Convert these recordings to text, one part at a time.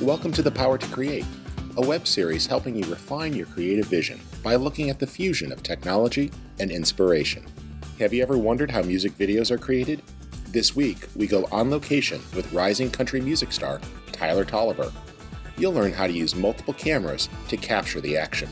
Welcome to The Power to Create, a web series helping you refine your creative vision by looking at the fusion of technology and inspiration. Have you ever wondered how music videos are created? This week, we go on location with rising country music star Tyler Toliver. You'll learn how to use multiple cameras to capture the action.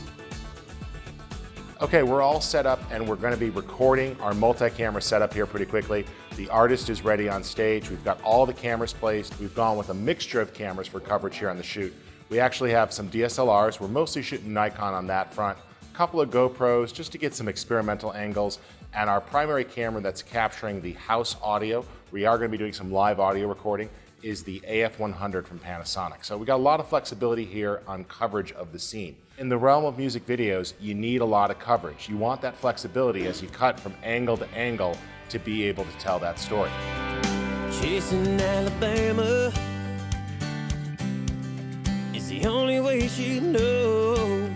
Okay, we're all set up and we're going to be recording our multi-camera setup here pretty quickly. The artist is ready on stage. We've got all the cameras placed. We've gone with a mixture of cameras for coverage here on the shoot. We actually have some DSLRs. We're mostly shooting Nikon on that front. A couple of GoPros just to get some experimental angles. And our primary camera that's capturing the house audio, we are going to be doing some live audio recording, is the AF100 from Panasonic. So we got a lot of flexibility here on coverage of the scene. In the realm of music videos, you need a lot of coverage. You want that flexibility as you cut from angle to angle to be able to tell that story. Chasing Alabama is the only way she knows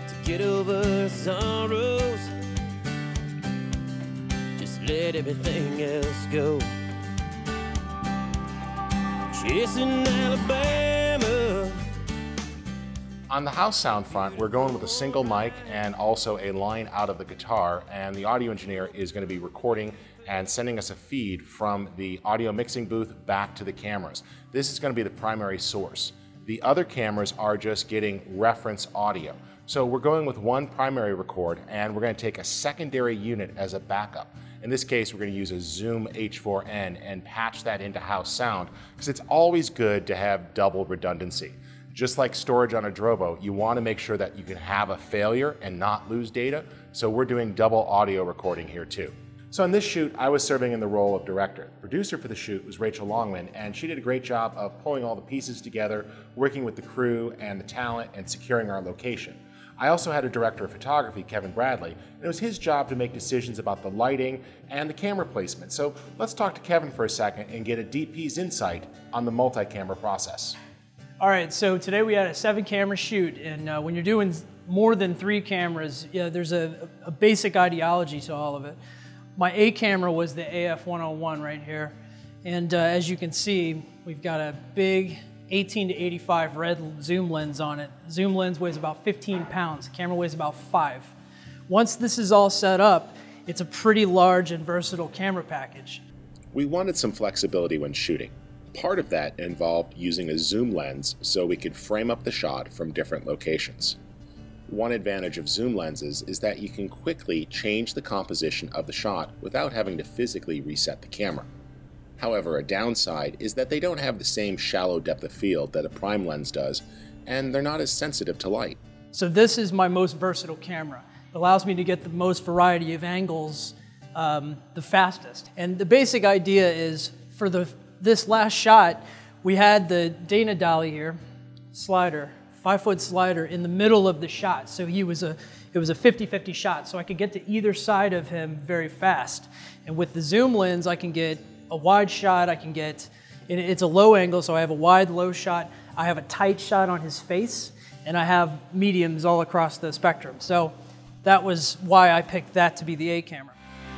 to get over her sorrows. Just let everything else go. Chasing Alabama. On the house sound front, we're going with a single mic and also a line out of the guitar, and the audio engineer is going to be recording and sending us a feed from the audio mixing booth back to the cameras. This is going to be the primary source. The other cameras are just getting reference audio. So we're going with one primary record and we're going to take a secondary unit as a backup. In this case, we're going to use a Zoom H4n and patch that into house sound because it's always good to have double redundancy. Just like storage on a Drobo, you want to make sure that you can have a failure and not lose data. So we're doing double audio recording here too. So in this shoot, I was serving in the role of director. The producer for the shoot was Rachel Longman, and she did a great job of pulling all the pieces together, working with the crew and the talent, and securing our location. I also had a director of photography, Kevin Bradley, and it was his job to make decisions about the lighting and the camera placement. So let's talk to Kevin for a second and get a DP's insight on the multi-camera process. All right, so today we had a 7-camera shoot, and when you're doing more than 3 cameras, there's a basic ideology to all of it. My A camera was the AF101 right here, and as you can see, we've got a big 18 to 85 red zoom lens on it. Zoom lens weighs about 15 pounds. The camera weighs about 5. Once this is all set up, it's a pretty large and versatile camera package. We wanted some flexibility when shooting. Part of that involved using a zoom lens so we could frame up the shot from different locations. One advantage of zoom lenses is that you can quickly change the composition of the shot without having to physically reset the camera. However, a downside is that they don't have the same shallow depth of field that a prime lens does, and they're not as sensitive to light. So this is my most versatile camera. It allows me to get the most variety of angles the fastest. And the basic idea is for this last shot, we had the Dana dolly here, slider, 5-foot slider in the middle of the shot. So it was a 50-50 shot, so I could get to either side of him very fast. And with the zoom lens, I can get a wide shot, it's a low angle, so I have a wide, low shot. I have a tight shot on his face, and I have mediums all across the spectrum. So that was why I picked that to be the A camera.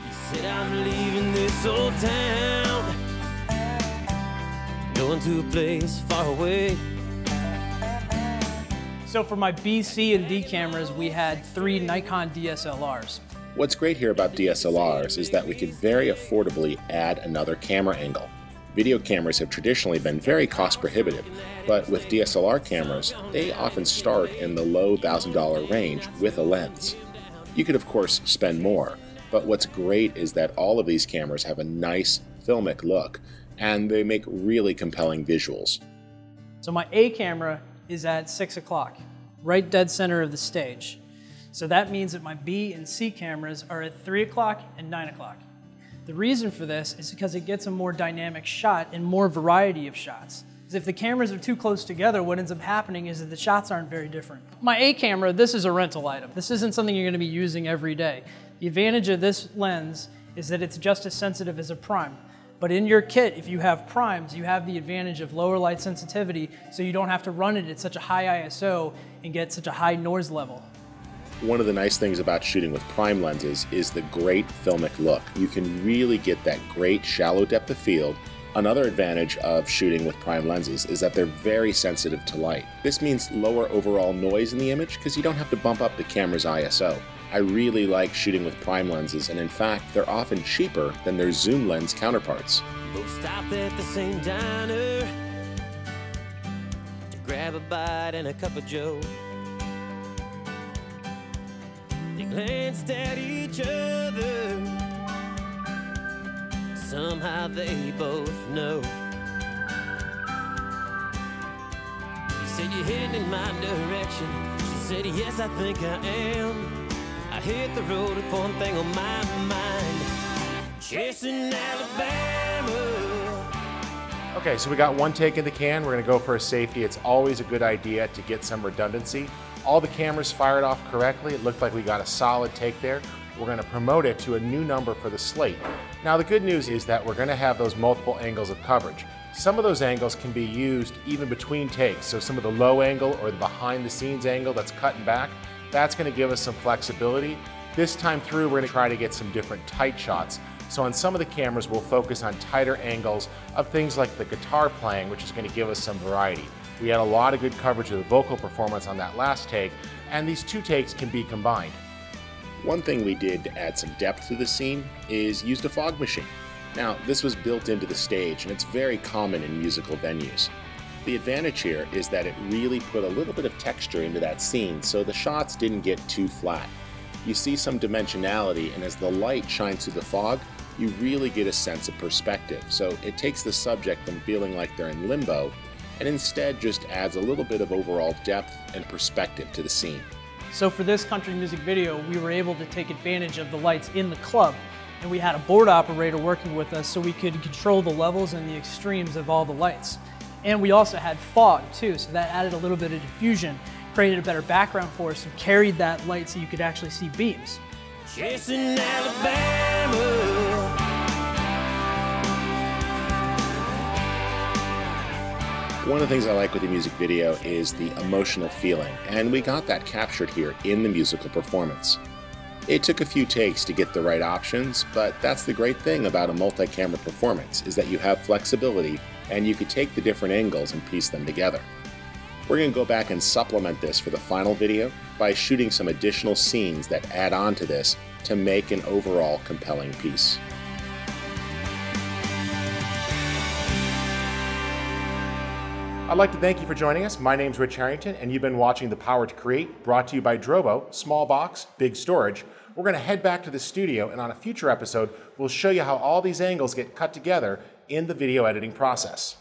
He said, I'm leaving this old town, going to a place far away. So for my B, C, and D cameras, we had 3 Nikon DSLRs. What's great here about DSLRs is that we could very affordably add another camera angle. Video cameras have traditionally been very cost prohibitive, but with DSLR cameras, they often start in the low $1,000 range with a lens. You could of course spend more, but what's great is that all of these cameras have a nice filmic look, and they make really compelling visuals. So my A camera is at 6 o'clock, right dead center of the stage. So that means that my B and C cameras are at 3 o'clock and 9 o'clock. The reason for this is because it gets a more dynamic shot and more variety of shots. Because if the cameras are too close together, what ends up happening is that the shots aren't very different. My A camera, this is a rental item. This isn't something you're going to be using every day. The advantage of this lens is that it's just as sensitive as a prime. But in your kit, if you have primes, you have the advantage of lower light sensitivity, so you don't have to run it at such a high ISO and get such a high noise level. One of the nice things about shooting with prime lenses is the great filmic look. You can really get that great shallow depth of field Another advantage of shooting with prime lenses is that they're very sensitive to light. This means lower overall noise in the image because you don't have to bump up the camera's ISO. I really like shooting with prime lenses, and in fact, they're often cheaper than their zoom lens counterparts. Both stopped at the same diner to grab a bite and a cup of joe. They glanced at each other. Somehow they both know. He said, "You're heading in my direction." She said, "Yes, I think I am. I hit the road with one thing on my mind, chasing Alabama." Okay, so we got one take in the can. We're gonna go for a safety. It's always a good idea to get some redundancy. All the cameras fired off correctly. It looked like we got a solid take there. We're gonna promote it to a new number for the slate. Now the good news is that we're gonna have those multiple angles of coverage. Some of those angles can be used even between takes. So some of the low angle or the behind the scenes angle that's cutting back, that's gonna give us some flexibility. This time through, we're gonna try to get some different tight shots. So on some of the cameras, we'll focus on tighter angles of things like the guitar playing, which is gonna give us some variety. We had a lot of good coverage of the vocal performance on that last take, and these two takes can be combined. One thing we did to add some depth to the scene is used a fog machine. Now, this was built into the stage, and it's very common in musical venues. The advantage here is that it really put a little bit of texture into that scene, so the shots didn't get too flat. You see some dimensionality, and as the light shines through the fog, you really get a sense of perspective. So it takes the subject from feeling like they're in limbo, and instead just adds a little bit of overall depth and perspective to the scene. So for this country music video, we were able to take advantage of the lights in the club, and we had a board operator working with us so we could control the levels and the extremes of all the lights. And we also had fog too, so that added a little bit of diffusion, created a better background for us, and carried that light so you could actually see beams. Chasing Alabama. One of the things I like with the music video is the emotional feeling, and we got that captured here in the musical performance. It took a few takes to get the right options, but that's the great thing about a multi-camera performance, is that you have flexibility and you could take the different angles and piece them together. We're going to go back and supplement this for the final video by shooting some additional scenes that add on to this to make an overall compelling piece. I'd like to thank you for joining us. My name's Rich Harrington, and you've been watching The Power to Create, brought to you by Drobo, small box, big storage. We're going to head back to the studio, and on a future episode, we'll show you how all these angles get cut together in the video editing process.